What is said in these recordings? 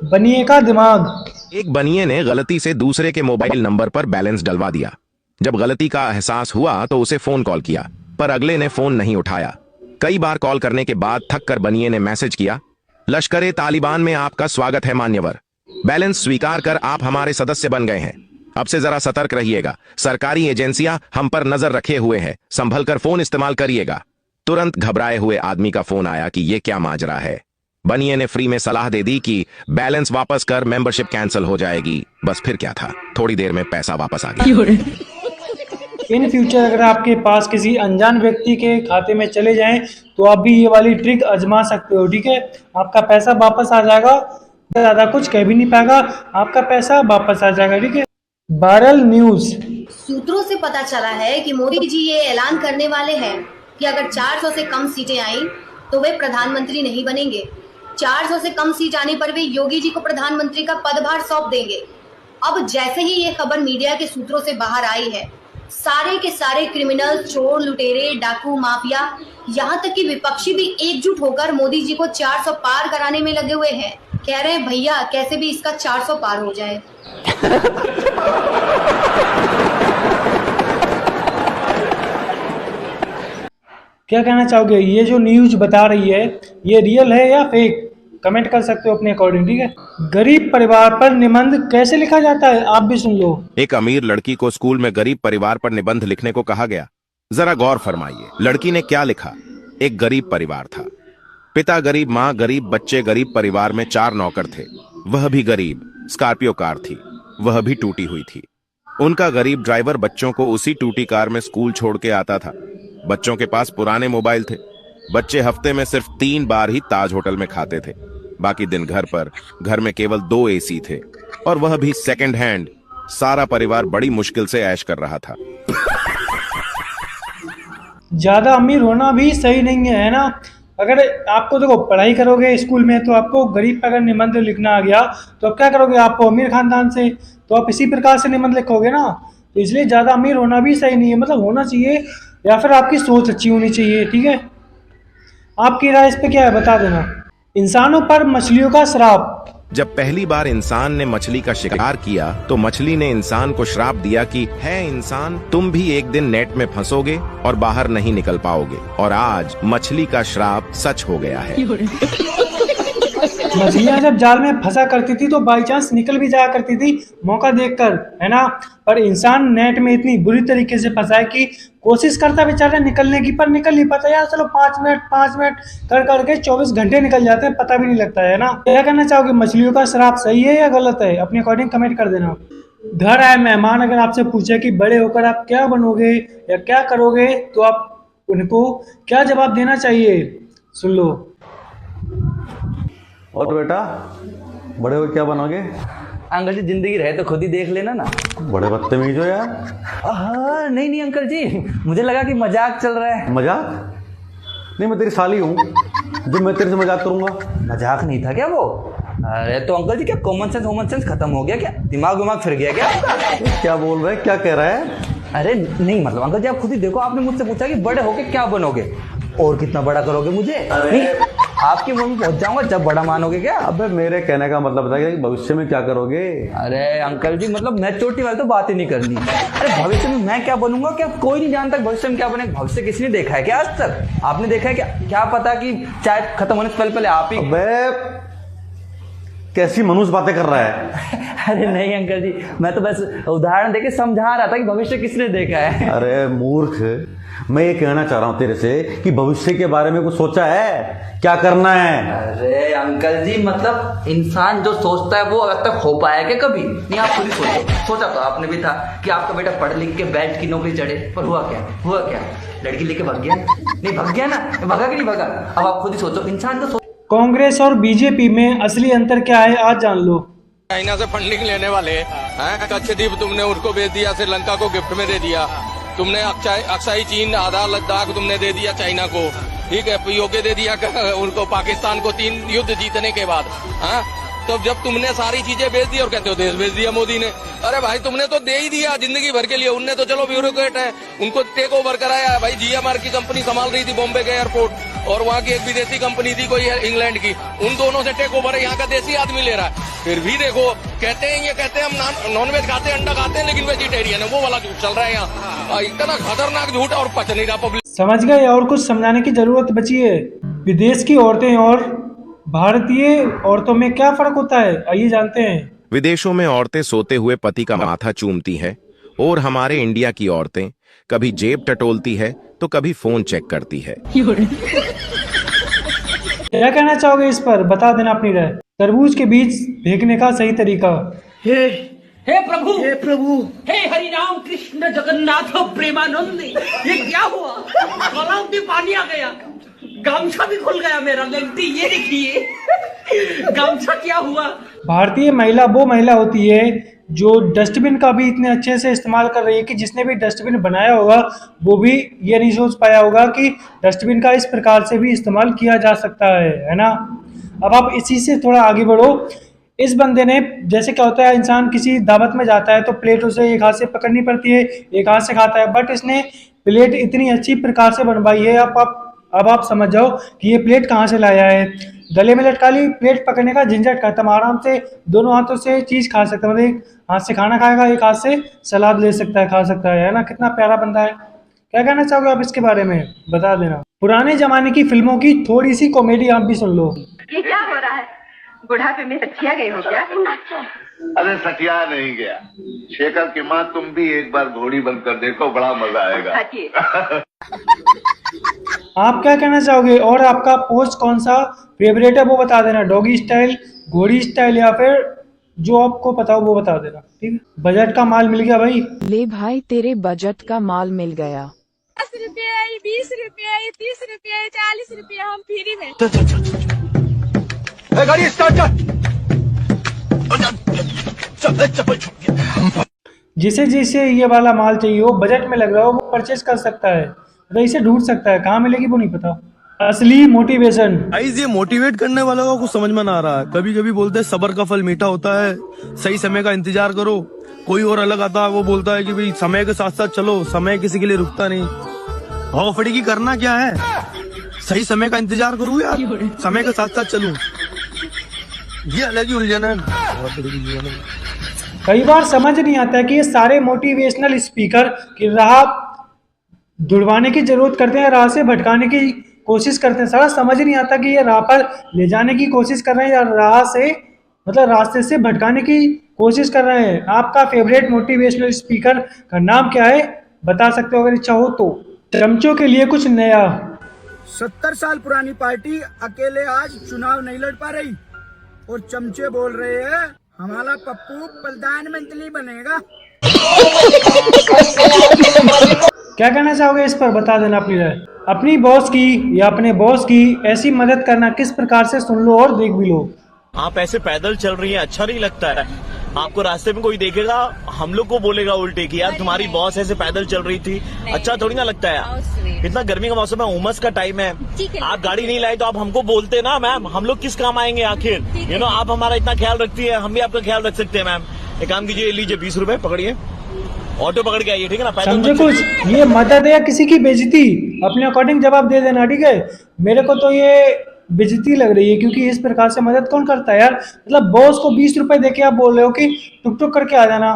बनिए का दिमाग। एक बनिए ने गलती से दूसरे के मोबाइल नंबर पर बैलेंस डलवा दिया। जब गलती का एहसास हुआ तो उसे फोन कॉल किया, पर अगले ने फोन नहीं उठाया। कई बार कॉल करने के बाद थक कर बनिए ने मैसेज किया, लश्कर तालिबान में आपका स्वागत है मान्यवर। बैलेंस स्वीकार कर आप हमारे सदस्य बन गए हैं। अब से जरा सतर्क रहिएगा, सरकारी एजेंसियां हम पर नजर रखे हुए हैं, संभल कर फोन इस्तेमाल करिएगा। तुरंत घबराए हुए आदमी का फोन आया कि ये क्या माजरा है। बनिए ने फ्री में सलाह दे दी कि बैलेंस वापस कर, मेंबरशिप कैंसिल हो जाएगी। बस फिर क्या था, थोड़ी देर में पैसा वापस आ गया। इन फ्यूचर अगर आपके पास किसी अनजान व्यक्ति के खाते में चले जाएं तो आप भी ये वाली ट्रिक आजमा सकते हो, ठीक है। आपका पैसा वापस आ जाएगा, ज़्यादा कुछ कह भी नहीं पाएगा, आपका पैसा वापस आ जाएगा, ठीक है। Viral news. सूत्रों से पता चला है कि मोदी जी ये ऐलान करने वाले हैं कि अगर 400 से कम सीटें आई तो वे प्रधानमंत्री नहीं बनेंगे। 400 से कम सीट आने पर वे योगी जी को प्रधानमंत्री का पदभार सौंप देंगे। अब जैसे ही ये खबर मीडिया के सूत्रों से बाहर आई है, सारे के सारे क्रिमिनल, चोर, लुटेरे, डाकू, माफिया, यहाँ तक कि विपक्षी भी एकजुट होकर मोदी जी को 400 पार कराने में लगे हुए हैं। कह रहे हैं भैया कैसे भी इसका 400 पार हो जाए। क्या कहना चाहोगे, ये जो न्यूज बता रही है ये रियल है या फेक? कमेंट कर सकते हो अपने अकॉर्डिंग, ठीक है। गरीब परिवार पर निबंध कैसे लिखा जाता है, आप भी सुन लो। एक अमीर लड़की को स्कूल में गरीब परिवार पर निबंध लिखने को कहा गया। जरा गौर फरमाइए, लड़की ने क्या लिखा। एक गरीब परिवार था, पिता गरीब, माँ गरीब, बच्चे गरीब। परिवार में 4 नौकर थे, वह भी गरीब। स्कॉर्पियो कार थी, वह भी टूटी हुई थी। उनका गरीब ड्राइवर बच्चों को उसी टूटी कार में स्कूल छोड़ के आता था। बच्चों के पास पुराने मोबाइल थे। बच्चे हफ्ते में सिर्फ 3 बार ही ताज होटल में खाते थे, बाकी दिन घर पर। घर में केवल 2 एसी थे, और वह भी सेकंड हैंड। सारा परिवार बड़ी मुश्किल से ऐश कर रहा था। ज्यादा अमीर होना भी सही नहीं है ना। अगर आपको देखो पढ़ाई करोगे स्कूल में तो आपको गरीब पर अगर निबंध लिखना आ गया तो आप क्या करोगे, आपको अमीर खानदान से तो आप इसी प्रकार से निबंध लिखोगे ना। तो इसलिए ज़्यादा अमीर होना भी सही नहीं है, मतलब होना चाहिए या फिर आपकी सोच अच्छी होनी चाहिए, ठीक है। आपकी राय इस पे क्या है बता देना। इंसानों पर मछलियों का श्राप। जब पहली बार इंसान ने मछली का शिकार किया तो मछली ने इंसान को श्राप दिया कि है इंसान, तुम भी एक दिन नेट में फंसोगे और बाहर नहीं निकल पाओगे। और आज मछली का श्राप सच हो गया है। मछलियां जब जाल में फंसा करती थी तो बाई चांस निकल भी जाया करती थी मौका देखकर, है ना। पर इंसान नेट में इतनी बुरी तरीके से फंसा है कि कोशिश करता बेचारा निकलने की, पर निकल नहीं पाता यार। चलो 5 मिनट कर करके 24 घंटे निकल जाते हैं, पता भी नहीं लगता है ना। क्या कहना चाहोगे, मछलियों का श्राप सही है या गलत है? अपने अकॉर्डिंग कमेंट कर देना। घर आए मेहमान अगर आपसे पूछे कि बड़े होकर आप क्या बनोगे या क्या करोगे तो आप उनको क्या जवाब देना चाहिए, सुन लो। और बेटा, बड़े हो क्या बनोगे? अंकल जी जिंदगी रहे तो खुद ही देख लेना ना। बड़े बदतमीज हो यार। हाँ नहीं अंकल जी, मुझे लगा कि मजाक चल रहा है। मजाक नहीं, मैं तेरी साली हूँ जो मैं तेरे से मजाक करूंगा। मजाक नहीं था क्या वो? अरे तो अंकल जी क्या कॉमन सेंस खत्म हो गया क्या? दिमाग फिर गया क्या? क्या बोल रहा है, क्या कह रहा है? अरे नहीं मतलब अंकल जी आप खुद ही देखो, आपने मुझसे पूछा कि बड़े होके क्या बनोगे और कितना बड़ा करोगे मुझे। नहीं आपकी उम्र में पहुंच जाऊंगा जब बड़ा मानोगे क्या? अबे मेरे कहने का मतलब बताइए कि भविष्य में क्या करोगे। अरे अंकल जी मतलब मैच्योरिटी वाली तो बात ही नहीं करनी। अरे भविष्य में मैं क्या बनूंगा क्या कोई नहीं जानता। भविष्य में क्या बनेगा भविष्य किसी ने देखा है क्या आज तक? आपने देखा है क्या पता कि चाय खत्म होने से पहले आप ही। अबे कैसी मनुष्य बातें कर रहा है। अरे नहीं अंकल जी, मैं तो बस उदाहरण देके समझा रहा था कि भविष्य किसने देखा है। अरे मूर्ख, मैं ये कहना चाह रहा हूं तेरे से कि भविष्य के बारे में कुछ सोचा है, क्या करना है? अरे अंकल जी मतलब इंसान जो सोचता है वो अब तक हो पाया क्या कभी? नहीं आप खुद ही सोचा तो आपने भी था कि आपका बेटा पढ़ लिख के बैठ की नौकरी चढ़े, पर हुआ क्या? लड़की लेके भाग गया। नहीं भाग गया ना, भागा कि नहीं भागा? अब आप खुद ही सोचो, इंसान तो कांग्रेस और बीजेपी में असली अंतर क्या है आज जान लो। चाइना से फंडिंग लेने वाले हैं, कच्छद्वीप तुमने उनको बेच दिया, श्रीलंका को गिफ्ट में दे दिया। तुमने अक्साई चीन, आधा लद्दाख तुमने दे दिया चाइना को, ठीक है। पीओके दे दिया उनको, पाकिस्तान को 3 युद्ध जीतने के बाद। हाँ तो जब तुमने सारी चीजें बेच दी और कहते हो देश बेच दिया मोदी ने। अरे भाई तुमने तो दे ही दिया जिंदगी भर के लिए। उनने तो चलो ब्यूरोक्रेट है, उनको टेक ओवर कराया है। भाई जीएमआर की कंपनी संभाल रही थी बॉम्बे के एयरपोर्ट, और वहाँ की एक विदेशी कंपनी थी कोई इंग्लैंड की, उन दोनों से टेक ओवर यहाँ का देसी आदमी ले रहा है। फिर भी देखो कहते हैं, ये कहते हैं हम नॉन वेज खाते हैं, अंडा खाते हैं, लेकिन वेजिटेरियन है, वो वाला झूठ चल रहा है यहाँ। इतना खतरनाक झूठ और पच नहीं रहा पब्लिक। समझ गए? और कुछ समझाने की जरूरत बची है? विदेश की औरतें और भारतीय औरतों में क्या फर्क होता है, आइए जानते हैं। विदेशों में औरतें सोते हुए पति का माथा चूमती हैं और हमारे इंडिया की औरतें कभी जेब टटोलती है तो कभी फोन चेक करती है। क्या कहना चाहोगे इस पर, बता देना अपनी राय। तरबूज के बीज फेंकने का सही तरीका। हे प्रभु, हे प्रभु, हे हरि राम कृष्ण जगन्नाथ प्रेमानंद, ये क्या हुआ? तालाब में पानी आ गया, गमछा भी खुल गया मेरा। गलती ये देखिए, गमछा क्या हुआ? भारतीय महिला वो महिला होती है जो डस्टबिन का भी इतने अच्छे से इस्तेमाल कर रही है कि जिसने भी डस्टबिन बनाया होगा वो भी ये नहीं सोच पाया होगा कि डस्टबिन का इस प्रकार से भी इस्तेमाल किया जा सकता है ना। अब आप इसी से थोड़ा आगे बढ़ो। इस बंदे ने, जैसे क्या होता है, इंसान किसी दावत में जाता है तो प्लेट उसे एक हाथ से पकड़नी पड़ती है, एक हाथ से खाता है, बट इसने प्लेट इतनी अच्छी प्रकार से बनवाई है। अब आप समझ जाओ कि ये प्लेट कहाँ से लाया है। गले में लटका ली, प्लेट पकड़ने का झंझट खत्म, आराम से दोनों हाथों से चीज खा सकता है। मतलब एक हाथ से खाना खाएगा, एक हाथ से सलाद ले सकता है, खा सकता है ना। कितना प्यारा बंदा है। क्या कहना चाहोगे आप इसके बारे में, बता देना। पुराने जमाने की फिल्मों की थोड़ी सी कॉमेडी आप भी सुन लो। ये क्या हो रहा है? बुढ़ापे में सठिया गए हो क्या? अरे सटिया नहीं गया, शेखर की माँ, तुम भी एक बार घोड़ी बनकर देखो, बड़ा मजा आएगा। आप क्या कहना चाहोगे और आपका पोस्ट कौन सा फेवरेट है वो बता देना। डॉगी स्टाइल, घोड़ी स्टाइल, या फिर जो आपको पता हो वो बता देना, ठीक है। बजट का माल मिल गया भाई। ले भाई, तेरे बजट का माल मिल गया। 10 रुपये, 20 रुपये, 30 रुपये, 40 रुपये, हम फ्री में। गाड़ी स्टार्ट कर। जिसे जिसे ये वाला माल चाहिए हो, बजट में लग रहा हो, वो परचेज कर सकता है, तो इसे ढूंढ सकता है। कहाँ मिलेगी वो नहीं पता। असली मोटिवेशन। गाइस, ये मोटिवेट करने वालों का कुछ समझ में ना आ रहा है। कभी कभी बोलते हैं सब्र का फल मीठा होता है, सही समय का इंतजार करो। कोई और अलग आता है, वो बोलता है कि भाई समय के साथ साथ चलो, समय किसी के लिए रुकता नहीं। भाव फड़ी की करना क्या है, सही समय का इंतजार करूँ यार, समय के साथ साथ चलूं। ये अलग ही उलझन है। कई बार समझ नहीं आता है कि ये सारे मोटिवेशनल स्पीकर की राह ढूंढवाने की जरूरत करते हैं, राह से भटकाने की कोशिश करते हैं। सारा समझ नहीं आता कि ये राह पर ले जाने की कोशिश कर रहे हैं या राह से, मतलब रास्ते से भटकाने की कोशिश कर रहे हैं। आपका फेवरेट मोटिवेशनल स्पीकर का नाम क्या है, बता सकते हो अगर इच्छा हो तो। चमचों के लिए कुछ नया। 70 साल पुरानी पार्टी अकेले आज चुनाव नहीं लड़ पा रही और चमचे बोल रहे हैं हमारा पप्पू प्रधानमंत्री बनेगा। क्या कहना चाहोगे इस पर, बता देना अपनी राय। अपनी बॉस की या अपने बॉस की ऐसी मदद करना किस प्रकार से, सुन लो और देख भी लो। आप ऐसे पैदल चल रही हैं, अच्छा नहीं लगता है। आपको रास्ते में कोई देखेगा, हम लोग को बोलेगा उल्टे कि यार तुम्हारी बॉस ऐसे पैदल चल रही थी, अच्छा थोड़ी ना लगता है। इतना गर्मी का मौसम है, उमस का टाइम है, आप गाड़ी नहीं लाए तो आप हमको बोलते ना मैम, हम लोग किस काम आएंगे आखिर। आप हमारा इतना ख्याल रखती है, हम भी आपका ख्याल रख सकते हैं मैम। एक काम कीजिए, लीजिए 20 रुपए पकड़िए, ऑटो पकड़ के आइए, ठीक है ना। समझे कुछ, ये मदद है या किसी की बेइज्जती, अपने अकॉर्डिंग जवाब दे देना, ठीक है। मेरे को तो ये बेइज्जती लग रही है, क्योंकि इस प्रकार से मदद कौन करता है यार। मतलब बॉस को 20 रुपए देके आप बोल रहे हो कि टुक टुक करके आ जाना।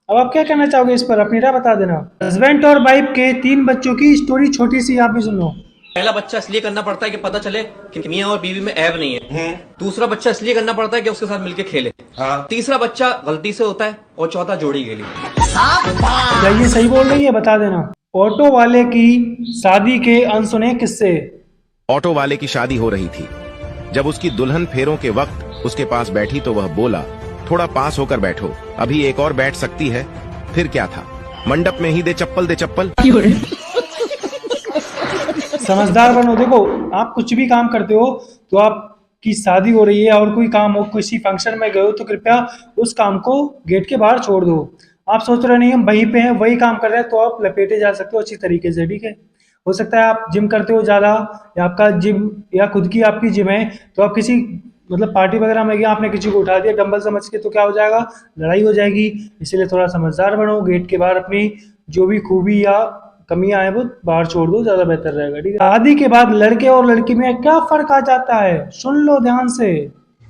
अब आप क्या कहना चाहोगे इस पर, अपनी राय बता देना। हस्बैंड और वाइफ के 3 बच्चों की स्टोरी छोटी सी, आप भी सुनो। पहला बच्चा इसलिए करना पड़ता है कि पता चले कि मियां और बीवी में ऐब नहीं है। दूसरा बच्चा इसलिए करना पड़ता है कि उसके साथ मिलके खेले। तीसरा बच्चा गलती से होता है और चौथा जोड़ी के लिए। क्या ये सही बोल रही है, बता देना। ऑटो वाले की शादी के अनसुने किस्से। ऑटो वाले की शादी हो रही थी। जब उसकी दुल्हन फेरों के वक्त उसके पास बैठी तो वह बोला, थोड़ा पास होकर बैठो, अभी एक और बैठ सकती है। फिर क्या था, मंडप में ही दे चप्पल, दे चप्पल। समझदार बनो। देखो, आप कुछ भी काम करते हो तो आपकी शादी हो रही है और कोई काम हो, किसी फंक्शन में गए हो, तो कृपया उस काम को गेट के बाहर छोड़ दो। आप सोच रहे नहीं हम वहीं पे हैं, वही काम कर रहे हैं, तो आप लपेटे जा सकते हो अच्छी तरीके से, ठीक है। हो सकता है आप जिम करते हो ज़्यादा, या आपका जिम या खुद की आपकी जिम है, तो आप किसी मतलब पार्टी वगैरह में गया, आपने किसी को उठा दिया डंबल समझ के, तो क्या हो जाएगा, लड़ाई हो जाएगी। इसलिए थोड़ा समझदार बनो, गेट के बाहर अपनी जो भी खूबी या कमियां हैं वो बाहर छोड़ दो, ज़्यादा बेहतर रहेगा, ठीक है। शादी के बाद लड़के और लड़की में क्या फ़र्क आ जाता है, सुन लो ध्यान से।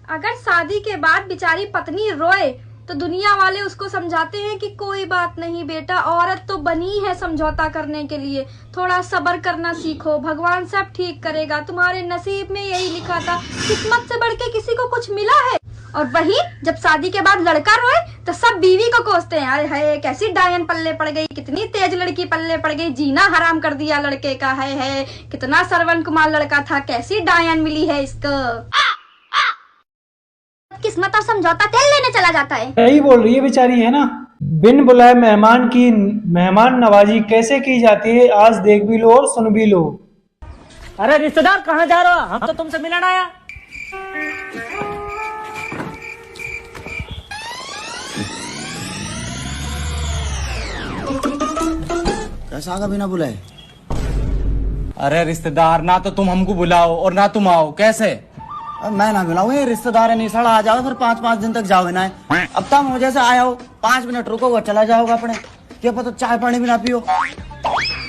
अगर शादी के बाद बेचारी पत्नी रोए तो दुनिया वाले उसको समझाते हैं कि कोई बात नहीं बेटा, औरत तो बनी है समझौता करने के लिए, थोड़ा सब्र करना सीखो, भगवान सब ठीक करेगा, तुम्हारे नसीब में यही लिखा था, किस्मत से बढ़ के किसी को कुछ मिला है। और वही जब शादी के बाद लड़का रोए तो सब बीवी को कोसते हैं, अरे है कैसी डायन पल्ले पड़ गई, कितनी तेज लड़की पल्ले पड़ गई, जीना हराम कर दिया लड़के का, है कितना श्रवण कुमार लड़का था, कैसी डायन मिली है इसको। किस्मत और समझौता तेल लेने चला जाता है। यही बोल रही है बेचारी, है ना। बिन बुलाए मेहमान की मेहमान नवाजी कैसे की जाती है, आज देख भी लो और सुन भी लो। अरे रिश्तेदार कहाँ जा रहे हो, हम तो तुमसे मिलने आया। कैसा आगा बिना बुलाए? अरे रिश्तेदार, ना तो तुम हमको बुलाओ और ना तुम आओ, कैसे? अब मैं ना बुलाऊं, ये रिश्तेदार है, निशाड़ा आ जाओ फिर 5-5 दिन तक जाओ ना। अब तक मुझे से आया हो, 5 मिनट रुको चला जाओगा अपने, क्या पता चाय पानी भी ना पियो।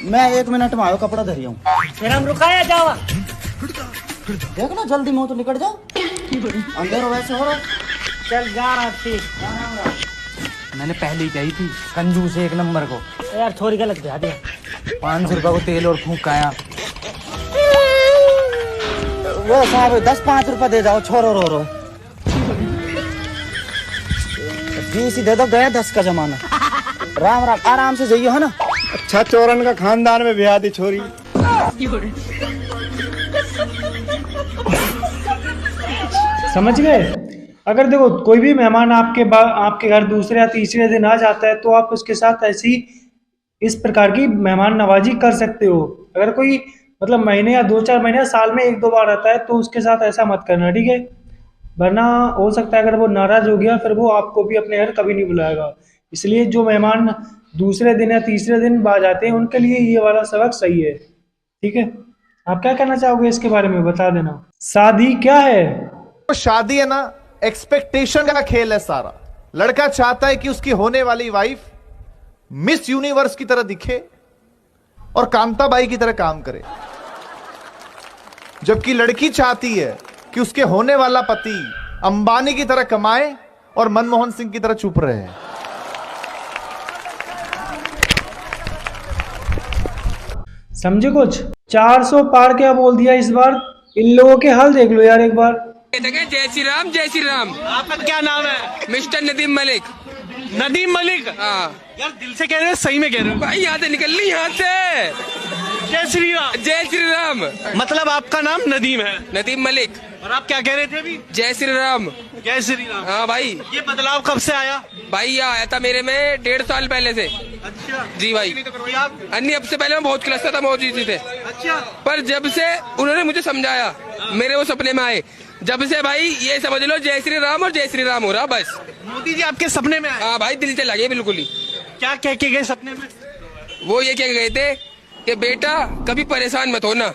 मैं 1 मिनट में आयो, कपड़ा धरी हूँ, फिर हम रुकाया जाओ। देख ना जल्दी मुँह तो निकट जाओ, अंदर वैसे हो रहा। चल जा रहा थी, मैंने पहले ही कही थी, कंजूस एक नंबर को। यार छोरी गलत भिजा दिया। 500 रुपए को तेल और फूंक आया। वो साहब 10-5 रुपए दे जाओ, छोरो रो 20 ही दे दो, गया 10 का जमाना। राम राम, आराम से जाइए, है ना। अच्छा चोरन का खानदान में ब्याह दी छोरी। समझ गए। अगर देखो कोई भी मेहमान आपके घर दूसरे या तीसरे दिन आ जाता है तो आप उसके साथ ऐसी इस प्रकार की मेहमान नवाजी कर सकते हो। अगर कोई मतलब महीने या 2-4 महीने साल में 1-2 बार आता है तो उसके साथ ऐसा मत करना, ठीक है। वरना हो सकता है अगर वो नाराज हो गया फिर वो आपको भी अपने घर कभी नहीं बुलाएगा। इसलिए जो मेहमान दूसरे दिन या तीसरे दिन आ जाते हैं उनके लिए ये वाला सबक सही है, ठीक है। आप क्या कहना चाहोगे इसके बारे में, बता देना। शादी क्या है? तो शादी है ना, एक्सपेक्टेशन का खेल है सारा। लड़का चाहता है कि उसकी होने वाली वाइफ मिस यूनिवर्स की तरह दिखे और कांताबाई की तरह काम करे, जबकि लड़की चाहती है कि उसके होने वाला पति अंबानी की तरह कमाए और मनमोहन सिंह की तरह चुप रहे। समझे कुछ? 400 पार क्या बोल दिया इस बार। इन लोगों के हाल देख लो यार एक बार। जय श्री राम, जय श्री राम। आपका क्या नाम है? मिस्टर नदीम मलिक। नदीम मलिक? हाँ यार दिल से कह रहे हो, सही में कह रहे हो? भाई यहाँ से निकल ली, यहाँ से। जय श्री राम। जय श्री राम। मतलब आपका नाम नदीम है? नदीम मलिक। और आप क्या कह रहे थे अभी? जय श्री राम। जय श्री राम। हाँ भाई। ये बदलाव कब से आया? भाई ये आया था मेरे में 1.5 साल पहले से। अच्छा जी भाई। अन्य अब से पहले मैं बहुत क्लस्टर था, मोदी जी थे। अच्छा। पर जब से उन्होंने मुझे समझाया, मेरे वो सपने में आए, जब से भाई ये समझ लो जय श्री राम और जय श्री राम हो रहा बस। मोदी जी आपके सपने में आए? हाँ भाई, दिल से लगे बिल्कुल ही। क्या कह के गए सपने में? वो ये कह गए थे कि बेटा कभी परेशान मत होना,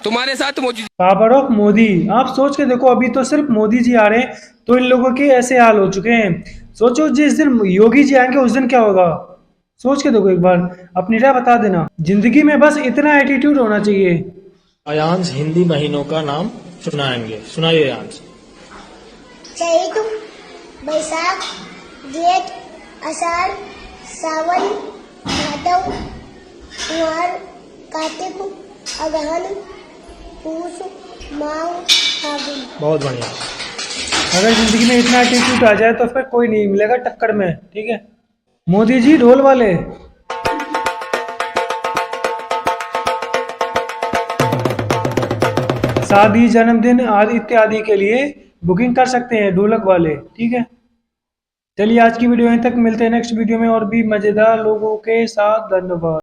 तुम्हारे साथ मोदी। Power of Modi. आप सोच के देखो, अभी तो सिर्फ मोदी जी आ रहे हैं तो इन लोगों के ऐसे हाल हो चुके हैं। सोचो जिस दिन योगी जी आएंगे उस दिन क्या होगा, सोच के देखो एक बार, अपनी राय बता देना। जिंदगी में बस इतना एटीट्यूड होना चाहिए। अयांश हिंदी महीनों का नाम सुनाएंगे, सुनाइए अयांश। चैत, बैसाख, जेठ, आषाढ़, सावन, भादव, कुंवर, कार्तिक, अगहन, पूस, माघ, फागुन। बहुत बढ़िया। अगर जिंदगी में इतना एटीट्यूड आ जाए तो फिर कोई नहीं मिलेगा टक्कर में, ठीक है। मोदी जी ढोल वाले। शादी, जन्मदिन आदि इत्यादि के लिए बुकिंग कर सकते हैं ढोलक वाले, ठीक है। चलिए आज की वीडियो यहीं तक, मिलते हैं नेक्स्ट वीडियो में और भी मजेदार लोगों के साथ। धन्यवाद।